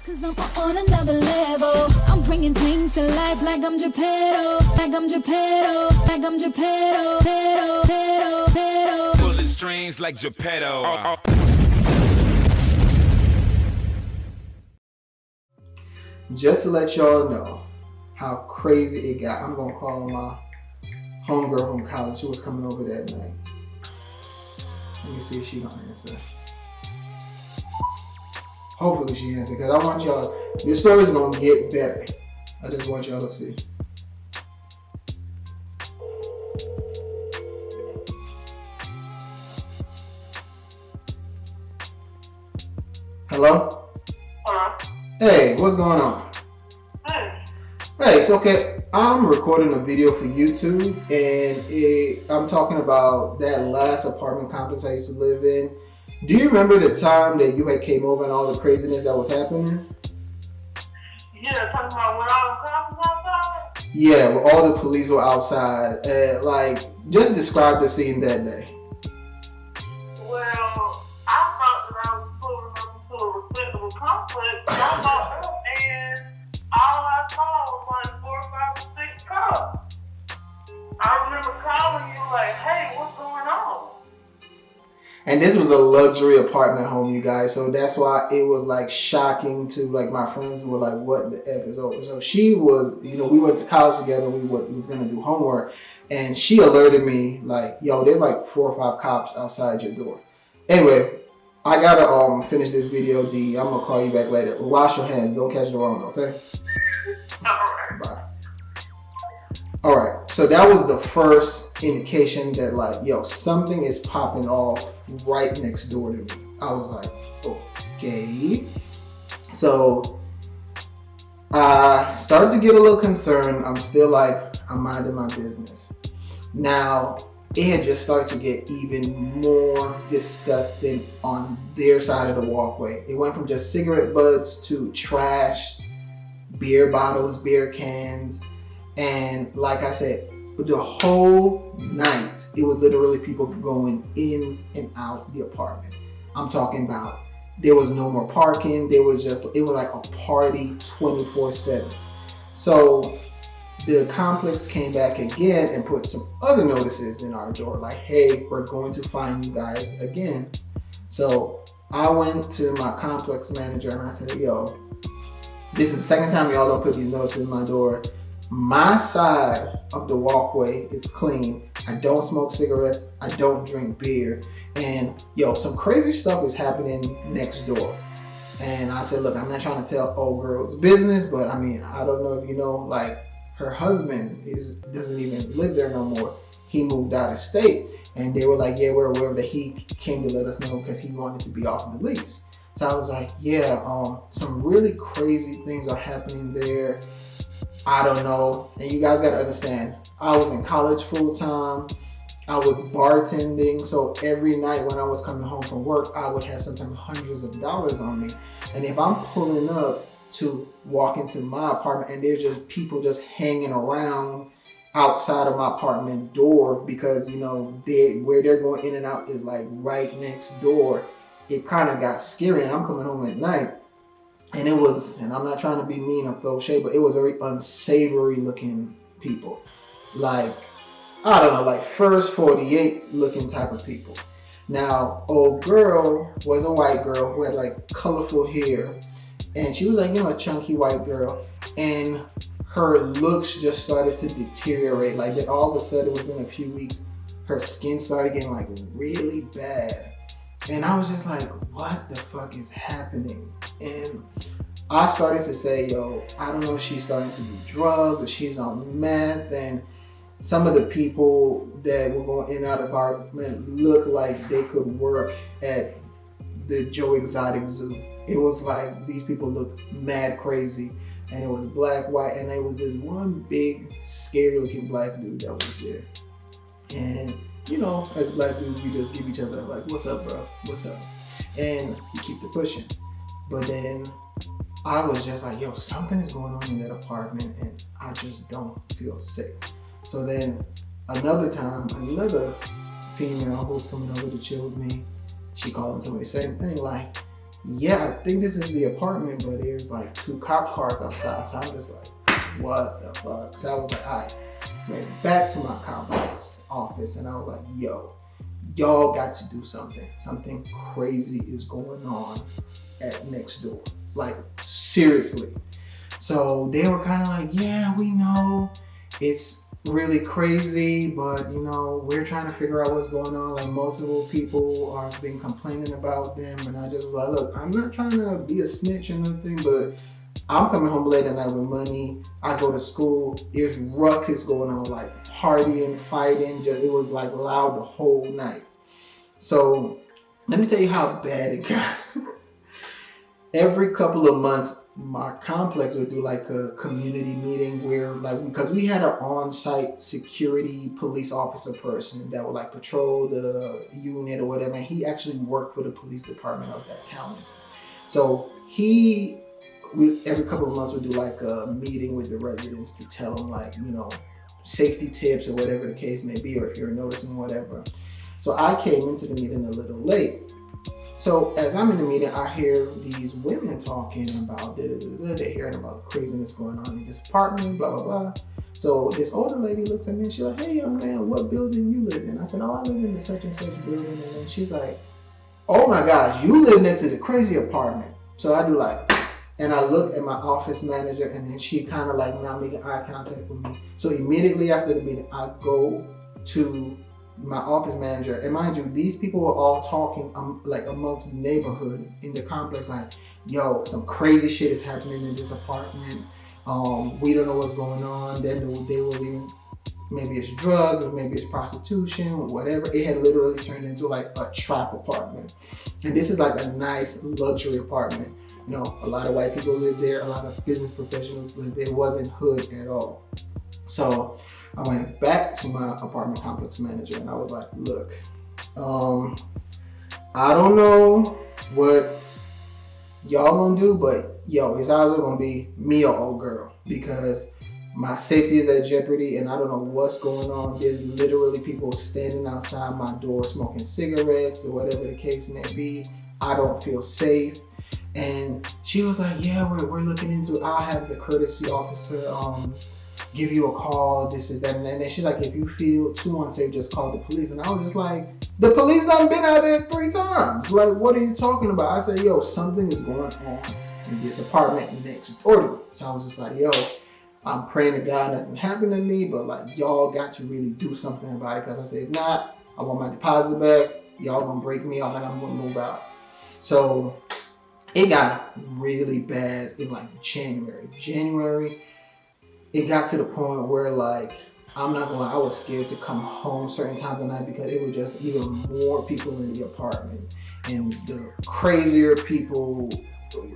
Cause I'm on another level. I'm bringing things to life like I'm Geppetto, like I'm Geppetto, like I'm Geppetto, Geppetto, Geppetto, Geppetto. Pulling strings like Geppetto. Just to let y'all know how crazy it got, I'm gonna call my homegirl from college who was coming over that night. Let me see if she gonna answer. Hopefully she answers, because I want y'all, this story's gonna get better. I just want y'all to see. Hello? Hello? Hey, what's going on? Hey. Hey, it's okay. I'm recording a video for YouTube, and I'm talking about that last apartment complex I used to live in. Do you remember the time that you had came over and all the craziness that was happening? Yeah, talking about when all the cops was outside? Yeah, well, all the police were outside. Just describe the scene that day. Well, I thought that I was pulling up into a respectable complex. I walked up and all I saw was like 4, 5, or 6 cops. I remember calling you like, hey, what's going on? And this was a luxury apartment home, you guys. So that's why it was like shocking to like my friends were like, what the F is over? So she was, we went to college together. We was going to do homework. And she alerted me like, yo, there's like 4 or 5 cops outside your door. Anyway, I got to finish this video, D. I'm going to call you back later. Wash your hands. Don't catch the wrong, okay? Alright. Bye. All right, so that was the first indication that like, yo, something is popping off right next door to me. I was like, okay. So I started to get a little concerned. I'm still like, I'm minding my business. Now, it had just started to get even more disgusting on their side of the walkway. It went from just cigarette butts to trash, beer bottles, beer cans. And like I said, the whole night, it was literally people going in and out the apartment. I'm talking about, there was no more parking. It was like a party 24/7. So the complex came back again and put some other notices in our door. Like, hey, we're going to find you guys again. So I went to my complex manager and I said, yo, this is the second time y'all don't put these notices in my door. My side of the walkway is clean. I don't smoke cigarettes. I don't drink beer. And yo, some crazy stuff is happening next door. And I said, look, I'm not trying to tell old girl's business, but I mean, I don't know if you know, like her husband doesn't even live there no more. He moved out of state. And they were like, yeah, we're aware that he came to let us know because he wanted to be off the lease. So I was like, yeah, some really crazy things are happening there. I don't know. And you guys got to understand, I was in college full time. I was bartending. So every night when I was coming home from work, I would have sometimes hundreds of dollars on me. And if I'm pulling up to walk into my apartment and there's just people just hanging around outside of my apartment door because, where they're going in and out is like right next door, it kind of got scary. And I'm coming home at night. And it was, and I'm not trying to be mean or throw shade, but it was very unsavory looking people. Like, I don't know, like First 48 looking type of people. Now, old girl was a white girl who had like colorful hair. And she was like, a chunky white girl. And her looks just started to deteriorate. Like that all of a sudden within a few weeks, her skin started getting like really bad. And I was just like, what the fuck is happening? And I started to say, yo, I don't know if she's starting to do drugs or she's on meth. And some of the people that were going in and out of our apartment looked like they could work at the Joe Exotic Zoo. It was like these people looked mad crazy. And it was black, white, and there was this one big, scary looking black dude that was there. And as black dudes, we just give each other like, what's up, bro? What's up? And we keep the pushing. But then I was just like, yo, something's going on in that apartment and I just don't feel safe. So then another time, another female who was coming over to chill with me, she called and told me the same thing, like, yeah, I think this is the apartment, but there's like 2 cop cars outside. So I'm just like, what the fuck? So I was like, all right, went back to my complex office and I was like, yo, y'all got to do something. Something crazy is going on at next door. Like, seriously. So they were kind of like, yeah, we know it's really crazy, but you know, we're trying to figure out what's going on. Like, multiple people are been complaining about them, and I just was like, look, I'm not trying to be a snitch or nothing, but I'm coming home late at night with money. I go to school. There's ruckus going on, like partying, fighting. It was like loud the whole night. So let me tell you how bad it got. Every couple of months, my complex would do like a community meeting where, like, because we had an on-site security police officer person that would like patrol the unit or whatever, and he actually worked for the police department of that county. So every couple of months would do like a meeting with the residents to tell them, like, you know, safety tips or whatever the case may be, or if you're noticing whatever. So I came into the meeting a little late. So as I'm in the meeting, I hear these women talking about they're hearing about craziness going on in this apartment, blah, blah, blah. So this older lady looks at me and she's like, hey, young man, what building you live in? I said, oh, I live in the such and such building. And then she's like, oh my gosh, you live next to the crazy apartment. So I do like, and I look at my office manager and then she kind of like now making eye contact with me. So immediately after the meeting, I go to my office manager, and mind you, these people were all talking like amongst the neighborhood in the complex, like, yo, some crazy shit is happening in this apartment. We don't know what's going on. Then there was even, maybe it's drugs, or maybe it's prostitution, or whatever. It had literally turned into like a trap apartment. And this is like a nice luxury apartment. You know, a lot of white people live there, a lot of business professionals live there. It wasn't hood at all. So I went back to my apartment complex manager and I was like, look, I don't know what y'all gonna do, but yo, it's either gonna be me or old girl, because my safety is at jeopardy and I don't know what's going on. There's literally people standing outside my door smoking cigarettes or whatever the case may be. I don't feel safe. And she was like, yeah, we're looking into it. I'll have the courtesy officer give you a call, this is that, and then she's like, if you feel too unsafe, just call the police. And I was just like, the police done been out there 3 times. Like, what are you talking about? I said, yo, something is going on in this apartment next door to me. So I was just like, yo, I'm praying to God nothing happened to me, but like, y'all got to really do something about it, because I said, if not, I want my deposit back. Y'all gonna break me off and I'm gonna move out. So it got really bad in like January. It got to the point where, like, I'm not gonna lie, I was scared to come home certain times of the night because it was just even more people in the apartment. And the crazier people,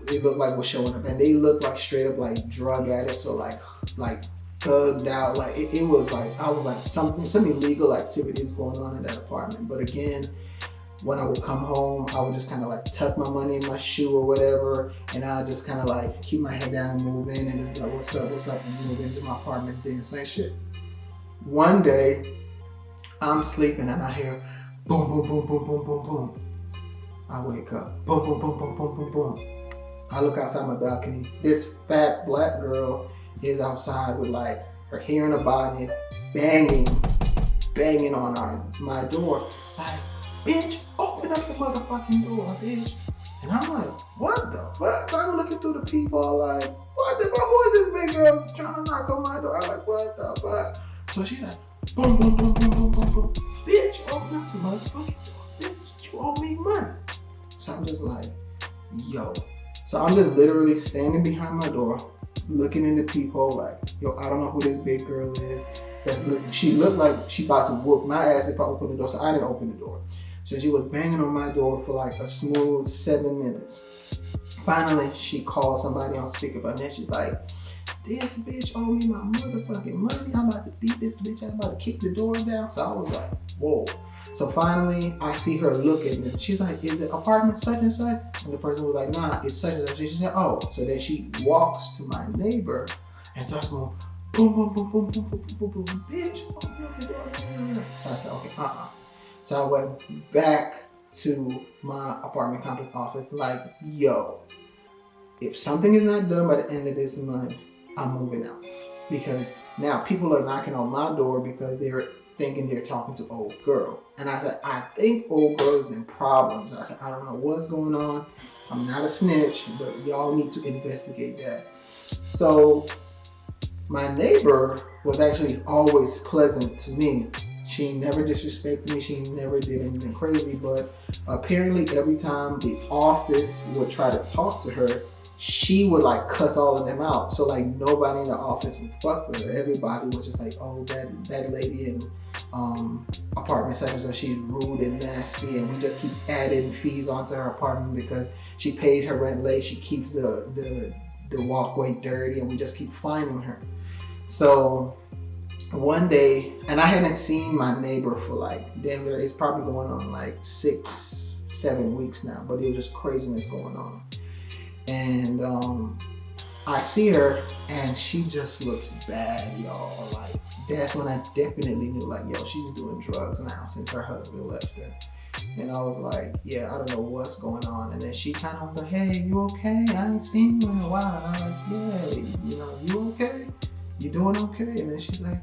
it looked like, were showing up. And they looked like straight up like drug addicts or like thugged out. Like, it was like, I was like, some illegal activities going on in that apartment. But again, when I would come home, I would just kind of like tuck my money in my shoe or whatever, and I just kind of like keep my head down and move in and just be like, what's up, and move into my apartment, then say shit. One day, I'm sleeping and I hear boom, boom, boom, boom, boom, boom, boom. I wake up, boom, boom, boom, boom, boom, boom, boom. I look outside my balcony. This fat black girl is outside with like her hair in a bonnet, banging on my door. Like, bitch, open up the motherfucking door, bitch. And I'm like, what the fuck? So I'm looking through the people like, what the fuck? Who is this big girl trying to knock on my door? I'm like, what the fuck? So she's like, boom, boom, boom, boom, boom, boom, boom. Bitch, open up the motherfucking door, bitch. You owe me money. So I'm just like, yo. So I'm just literally standing behind my door, looking in the peephole like, yo, I don't know who this big girl is. She looked like she about to whoop my ass if I opened the door, so I didn't open the door. So she was banging on my door for like a smooth 7 minutes. Finally, she called somebody on speakerphone, and then she's like, this bitch owe me my motherfucking money. I'm about to beat this bitch. I'm about to kick the door down. So I was like, whoa. So finally, I see her look at me. She's like, is the apartment such and such? And the person was like, nah, it's such and such. She said, oh. So then she walks to my neighbor and starts going, boom, boom, boom, boom, boom, boom, boom, boom, boom, bitch, open up the door. So I said, okay, So I went back to my apartment complex office like, yo, if something is not done by the end of this month, I'm moving out. Because now people are knocking on my door because they're thinking they're talking to old girl. And I said, I think old girl is in problems. I said, I don't know what's going on. I'm not a snitch, but y'all need to investigate that. So my neighbor was actually always pleasant to me. She never disrespected me. She never did anything crazy. But apparently every time the office would try to talk to her, she would like cuss all of them out. So like nobody in the office would fuck with her. Everybody was just like, oh, that lady in apartment section, so she's rude and nasty, and we just keep adding fees onto her apartment because she pays her rent late. She keeps the walkway dirty, and we just keep fining her. So one day, and I hadn't seen my neighbor for like damn near, it's probably going on like 6-7 weeks now, but it was just craziness going on. And I see her and she just looks bad, y'all. Like that's when I definitely knew like, yo, she's doing drugs now since her husband left her. And I was like, yeah, I don't know what's going on. And then she kind of was like, hey, you okay? I ain't seen you in a while. And I'm like, yeah, you okay? You doing okay? And then she's like,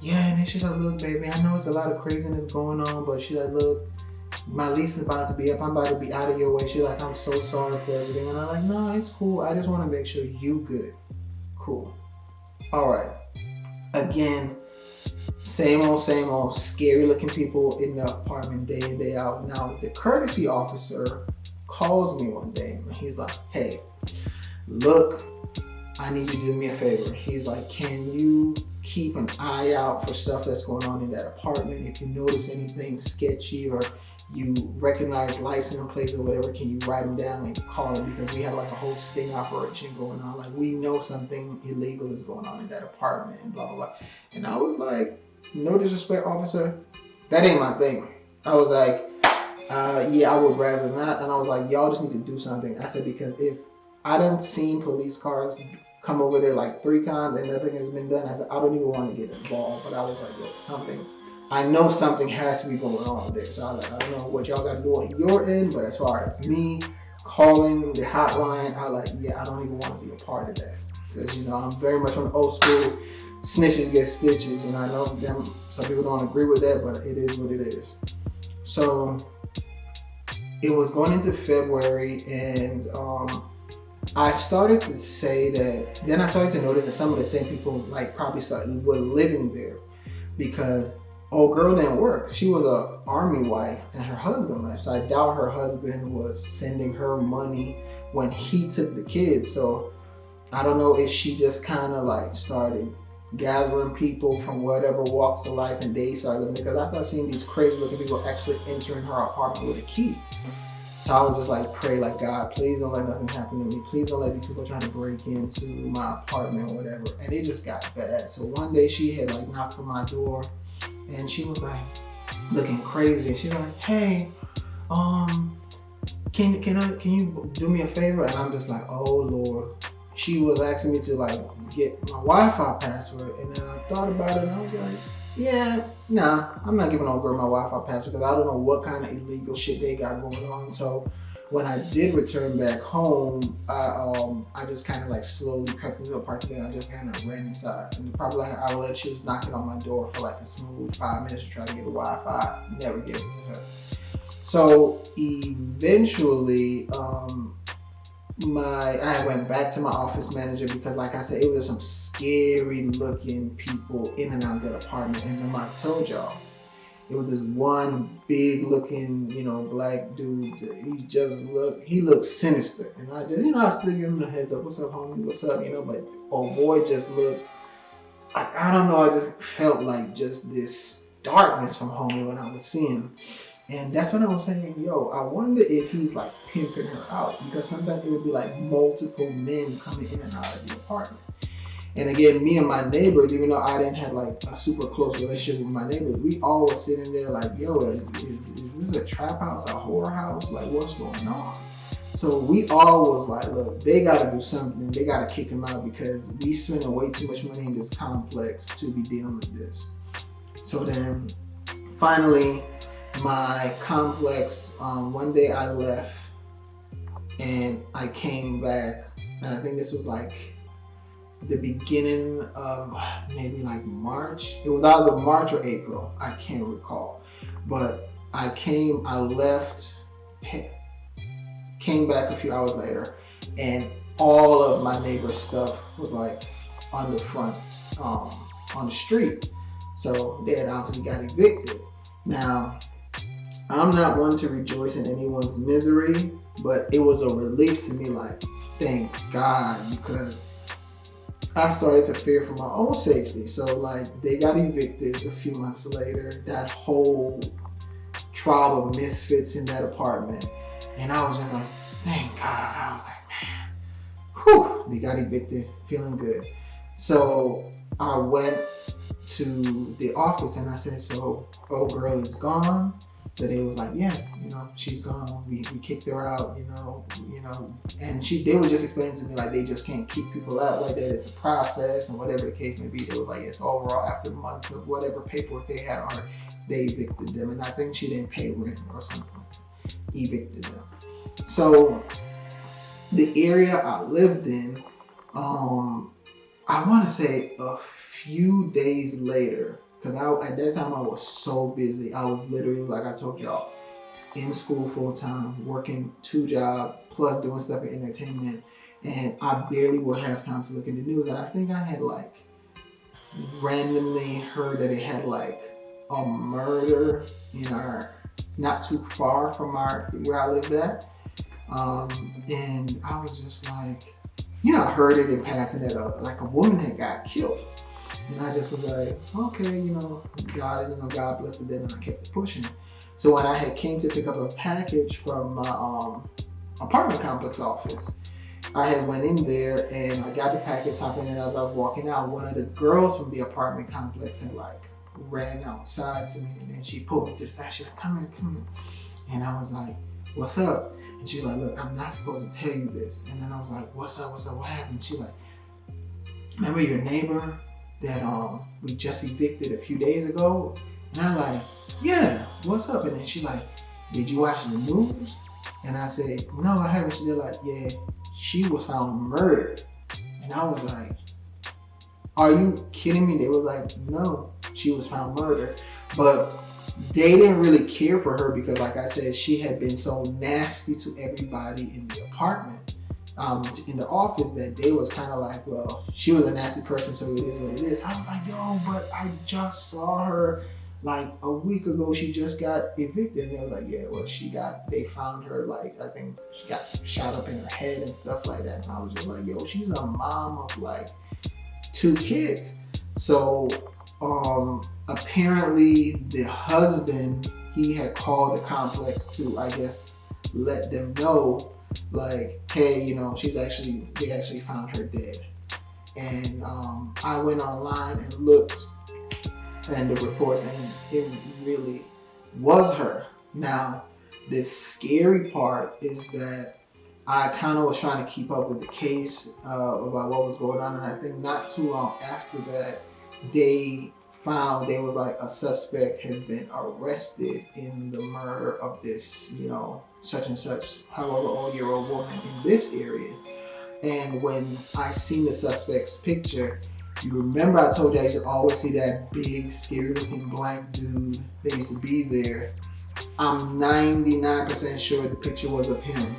yeah. And then she's like, look, baby, I know it's a lot of craziness going on, but she's like, look, my lease is about to be up. I'm about to be out of your way. She's like, I'm so sorry for everything. And I'm like, no, it's cool. I just want to make sure you good. Cool. All right. Again, same old scary looking people in the apartment day in, day out. Now, the courtesy officer calls me one day and he's like, hey, look, I need you to do me a favor. He's like, can you keep an eye out for stuff that's going on in that apartment? If you notice anything sketchy or you recognize license plates or whatever, can you write them down and call them? Because we have like a whole sting operation going on. Like we know something illegal is going on in that apartment and blah, blah, blah. And I was like, no disrespect, officer, that ain't my thing. I was like, yeah, I would rather not. And I was like, y'all just need to do something. I said, because if I done seen police cars come over there like 3 times and nothing has been done, I said, I don't even want to get involved. But I was like, yo, I know something has to be going on there. So I was like, I don't know what y'all got to do on your end, but as far as me calling the hotline, I like, yeah, I don't even want to be a part of that. Because, I'm very much from the old school, snitches get stitches. I know them, some people don't agree with that, but it is what it is. So it was going into February, and I started to say that, then I started to notice that some of the same people like probably were living there because old girl didn't work. She was a army wife and her husband left. So I doubt her husband was sending her money when he took the kids. So I don't know if she just kind of like started gathering people from whatever walks of life and they started living, because I started seeing these crazy looking people actually entering her apartment with a key. So I would just like pray like, God, please don't let nothing happen to me. Please don't let these people trying to break into my apartment or whatever. And it just got bad. So one day she had like knocked on my door and she was like looking crazy. She's like, hey, can you do me a favor? And I'm just like, oh Lord. She was asking me to like get my Wi-Fi password. And then I thought about it and I was like, yeah, nah, I'm not giving old girl my Wi-Fi password because I don't know what kind of illegal shit they got going on. So when I did return back home, I just kind of like slowly crept into the apartment and I just kind of ran inside. And probably like an hour later, she was knocking on my door for like a smooth 5 minutes to try to get a Wi-Fi. Never gave it to her. So eventually, I went back to my office manager because, like I said, it was some scary looking people in and out of that apartment. And remember I told y'all, it was this one big looking, black dude. He looked sinister. And I just, I still give him the heads up. What's up, homie? What's up? But old boy just looked, I don't know. I just felt like just this darkness from homie when I was seeing him. And that's when I was saying, yo, I wonder if he's like pimping her out, because sometimes it would be like multiple men coming in and out of the apartment. And again, me and my neighbors, even though I didn't have like a super close relationship with my neighbors, we all were sitting there like, yo, is this a trap house, a horror house? Like, what's going on? So we all was like, look, they got to do something. They got to kick him out because we spending way too much money in this complex to be dealing with this. So then finally, my complex, one day I left and I came back, and I think this was like the beginning of maybe like March. It was either March or April. I can't recall. But I left, came back a few hours later, and all of my neighbor's stuff was like on the front, on the street. So they had obviously got evicted. Now, I'm not one to rejoice in anyone's misery, but it was a relief to me, like, thank God, because I started to fear for my own safety. So like they got evicted a few months later, that whole tribe of misfits in that apartment. And I was just like, thank God. I was like, man, whew, they got evicted, feeling good. So I went to the office and I said, so old girl is gone. So they was like, yeah, she's gone. We kicked her out, and they was just explaining to me like they just can't keep people out like that. It's a process and whatever the case may be. They was like, yes, overall after months of whatever paperwork they had on her, they evicted them. And I think she didn't pay rent or something. Evicted them. So the area I lived in, I want to say a few days later, because at that time I was so busy. I was literally, like I told y'all, in school full time, working 2 jobs, plus doing stuff in entertainment. And I barely would have time to look at the news. And I think I had like randomly heard that it had like a murder in not too far from where I lived at. And I was just like, I heard it in passing that a woman had got killed. And I just was like, okay, God bless the dead, and I kept it pushing. So when I had came to pick up a package from my apartment complex office, I had went in there and I got the package, something, and as I was walking out, one of the girls from the apartment complex had like ran outside to me, and then she pulled me to the side. She's like, come here. And I was like, what's up? And she's like, look, I'm not supposed to tell you this. And then I was like, what's up, what happened? She's like, remember your neighbor that we just evicted a few days ago? And I'm like, yeah, what's up? And then she like, did you watch the news? And I said, no, I haven't. She's like, yeah, she was found murdered. And I was like, are you kidding me? They was like, no, she was found murdered. But they didn't really care for her because, like I said, she had been so nasty to everybody in the apartment, in the office, that they was kind of like, well, she was a nasty person, so it is what it is. I was like, yo, but I just saw her like a week ago. She just got evicted. And they was like, yeah, well, they found her, like, I think she got shot up in her head and stuff like that. And I was just like, yo, she's a mom of like 2 kids. So apparently the husband, he had called the complex to, I guess, let them know, like, hey, they actually found her dead. And I went online and looked and the reports, and it really was her. Now, the scary part is that I kind of was trying to keep up with the case about what was going on, and I think not too long after that, they found there was like a suspect has been arrested in the murder of this, such and such, however old-year-old woman in this area. And when I seen the suspect's picture, you remember I told you I used to always see that big, scary-looking black dude that used to be there. I'm 99% sure the picture was of him.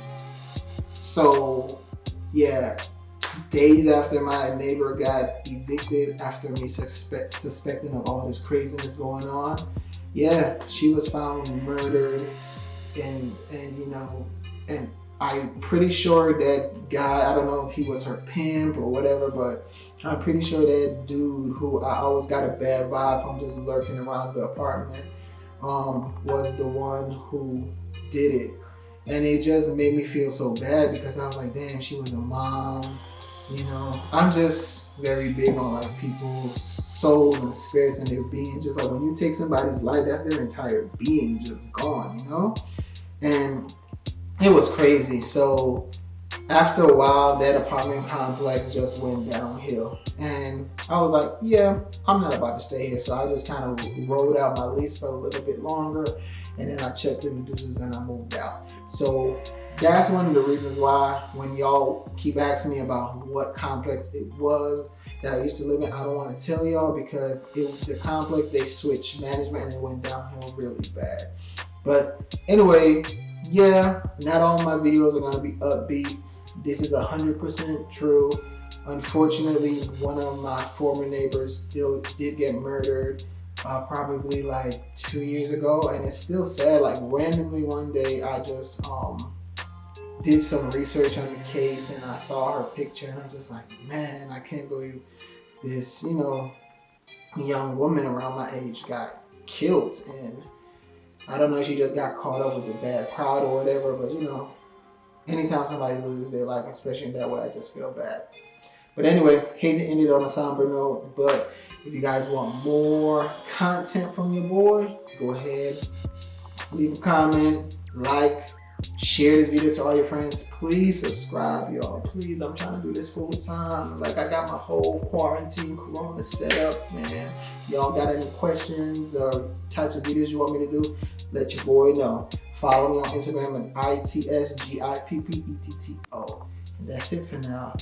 So, yeah, days after my neighbor got evicted, after me suspecting of all this craziness going on, yeah, she was found murdered, and I'm pretty sure that guy, I don't know if he was her pimp or whatever, but I'm pretty sure that dude who I always got a bad vibe from just lurking around the apartment, was the one who did it. And it just made me feel so bad because I was like, damn, she was a mom. I'm just very big on like people's souls and spirits and their being. Just like when you take somebody's life, that's their entire being just gone, And it was crazy. So after a while, that apartment complex just went downhill. And I was like, yeah, I'm not about to stay here. So I just kind of rode out my lease for a little bit longer. and then I checked the Medusas and I moved out. So that's one of the reasons why when y'all keep asking me about what complex it was that I used to live in, I don't want to tell y'all because it was the complex, they switched management and it went downhill really bad. But anyway, yeah, not all my videos are going to be upbeat. This is 100% true. Unfortunately, one of my former neighbors did get murdered probably like 2 years ago, and it's still sad. Like randomly one day I just did some research on the case and I saw her picture and I'm just like, man, I can't believe this, you know, young woman around my age got killed. And I don't know if she just got caught up with the bad crowd or whatever, but you know, anytime somebody loses their life, especially in that way, I just feel bad. But anyway, hate to end it on a somber note, but if you guys want more content from your boy, go ahead, leave a comment, like, share this video to all your friends. Please subscribe, y'all. Please, I'm trying to do this full time. Like, I got my whole quarantine corona set up, man. Y'all got any questions or types of videos you want me to do? Let your boy know. Follow me on Instagram at ItsGippetto. And that's it for now.